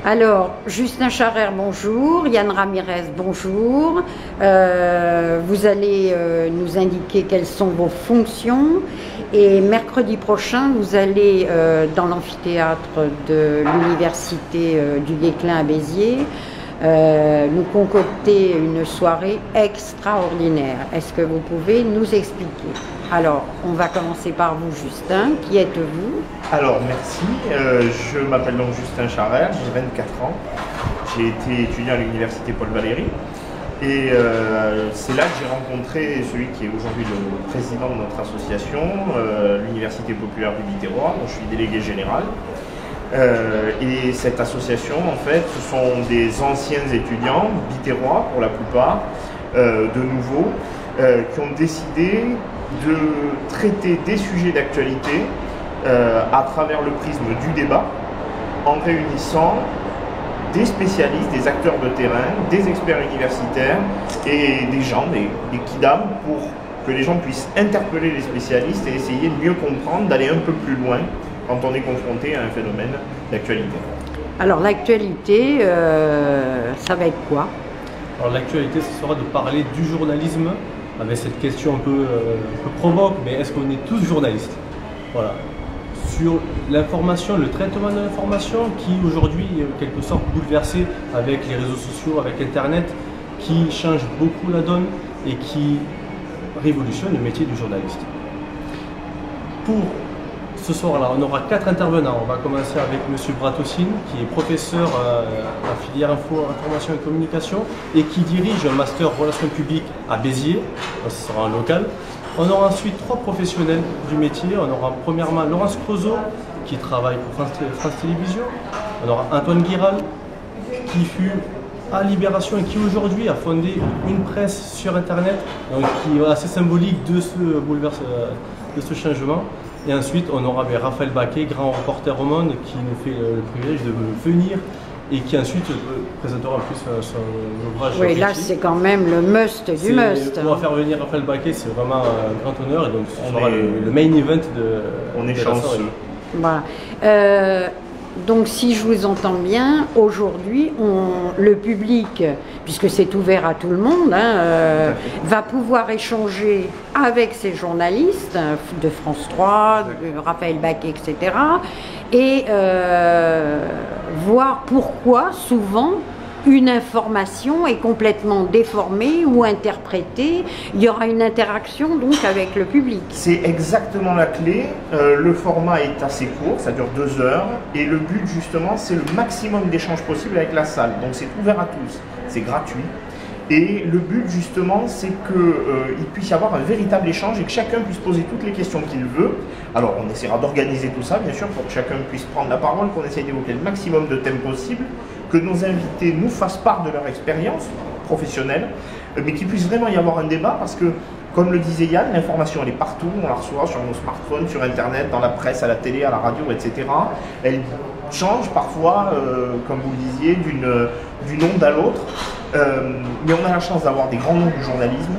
Alors, Justin Charrer, bonjour. Yann Ramirez, bonjour. Vous allez nous indiquer quelles sont vos fonctions. Et mercredi prochain, vous allez dans l'amphithéâtre de l'université du Guesclin à Béziers nous concocter une soirée extraordinaire. Est-ce que vous pouvez nous expliquer? Alors, on va commencer par vous, Justin. Qui êtes-vous? Alors, merci. Je m'appelle donc Justin Charrer, j'ai 24 ans. J'ai été étudiant à l'université Paul Valéry. Et c'est là que j'ai rencontré celui qui est aujourd'hui le président de notre association, l'Université populaire du Biterrois, dont je suis délégué général. Et cette association, en fait, ce sont des anciens étudiants, biterrois pour la plupart, de nouveaux, qui ont décidé de traiter des sujets d'actualité à travers le prisme du débat, en réunissant des spécialistes, des acteurs de terrain, des experts universitaires et des gens, des kidam, pour que les gens puissent interpeller les spécialistes et essayer de mieux comprendre, d'aller un peu plus loin quand on est confronté à un phénomène d'actualité. Alors l'actualité, ça va être quoi? Alors l'actualité, ce sera de parler du journalisme, avec cette question un peu provoque, mais est-ce qu'on est tous journalistes? Voilà. Sur l'information, le traitement de l'information qui aujourd'hui est en quelque sorte bouleversé avec les réseaux sociaux, avec Internet, qui change beaucoup la donne et qui révolutionne le métier du journaliste. Pour ce soir-là, on aura 4 intervenants. On va commencer avec M. Bratossine, qui est professeur en filière info, information et communication et qui dirige un master relations publiques à Béziers. Ce sera un local. On aura ensuite 3 professionnels du métier. On aura premièrement Laurence Creusot, qui travaille pour France Télévisions. On aura Antoine Guiral, qui fut à Libération et qui aujourd'hui a fondé une presse sur Internet, donc qui est assez symbolique de ce changement. Et ensuite, on aura Raphaël Baquet, grand reporter au Monde, qui nous fait le privilège de venir et qui ensuite présentera en plus son ouvrage. Oui, là c'est quand même le must du must. Pour faire venir Raphaël Baquet, c'est vraiment un grand honneur et donc ce sera le main event de. On est chanceux. Voilà. Donc si je vous entends bien, aujourd'hui, le public, puisque c'est ouvert à tout le monde, va pouvoir échanger avec ces journalistes de France 3, de Raphaël Baquet, etc. et voir pourquoi souvent une information est complètement déformée ou interprétée. Il y aura une interaction donc avec le public. C'est exactement la clé. Le format est assez court, ça dure 2 heures. Et le but justement, c'est le maximum d'échanges possible avec la salle. Donc c'est ouvert à tous, c'est gratuit. Et le but justement, c'est qu'il puisse y avoir un véritable échange et que chacun puisse poser toutes les questions qu'il veut. Alors on essaiera d'organiser tout ça, bien sûr, pour que chacun puisse prendre la parole, qu'on essaye d'évoquer le maximum de thèmes possibles, que nos invités nous fassent part de leur expérience professionnelle, mais qu'il puisse vraiment y avoir un débat parce que, comme le disait Yann, l'information elle est partout, on la reçoit sur nos smartphones, sur Internet, dans la presse, à la télé, à la radio, etc. Elle change parfois, comme vous le disiez, d'une onde à l'autre. Mais on a la chance d'avoir des grands noms du journalisme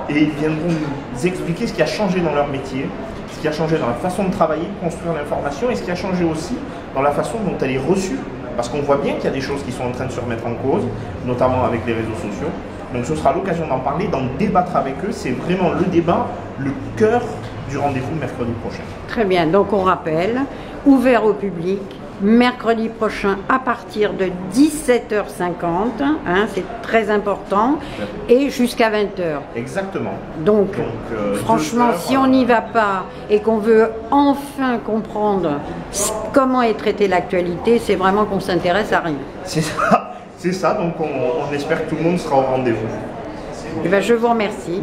et ils viendront nous expliquer ce qui a changé dans leur métier, ce qui a changé dans la façon de travailler, de construire l'information et ce qui a changé aussi dans la façon dont elle est reçue. Parce qu'on voit bien qu'il y a des choses qui sont en train de se remettre en cause, notamment avec les réseaux sociaux. Donc ce sera l'occasion d'en parler, d'en débattre avec eux. C'est vraiment le débat, le cœur du rendez-vous mercredi prochain. Très bien, donc on rappelle, ouvert au public, mercredi prochain à partir de 17h50, c'est très important, et jusqu'à 20h. Exactement. Donc franchement, si on n'y va pas et qu'on veut enfin comprendre comment est traitée l'actualité, c'est vraiment qu'on s'intéresse à rien. C'est ça, donc on espère que tout le monde sera au rendez-vous. Eh bien, je vous remercie.